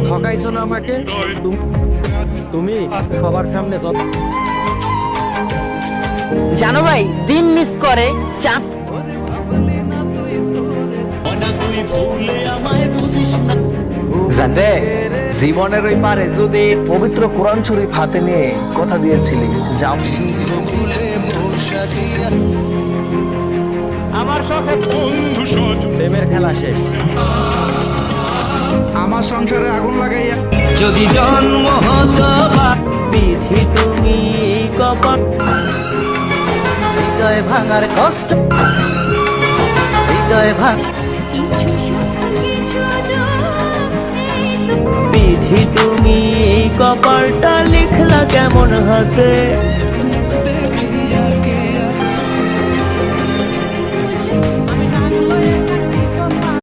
ঠকাইছো না আমাকে তুমি সবার সামনে জানো ভাই, দিন মিস করে চাঁদ। জানরে জীবনের ওই পারে যদি পবিত্র কোরআন শরীফ হাতে নিয়ে কথা দিয়েছিলি আমার সাথে প্রেমের খেলা শেষ, আমার সংসারে আগুন লাগাইয়া যদি জন্ম হতো বিধি তুমি কখন হৃদয় ভাঙার কষ্ট, হৃদয় ভাঙ বিধি তুমি কপালটা লিখলা কেমন হাতে।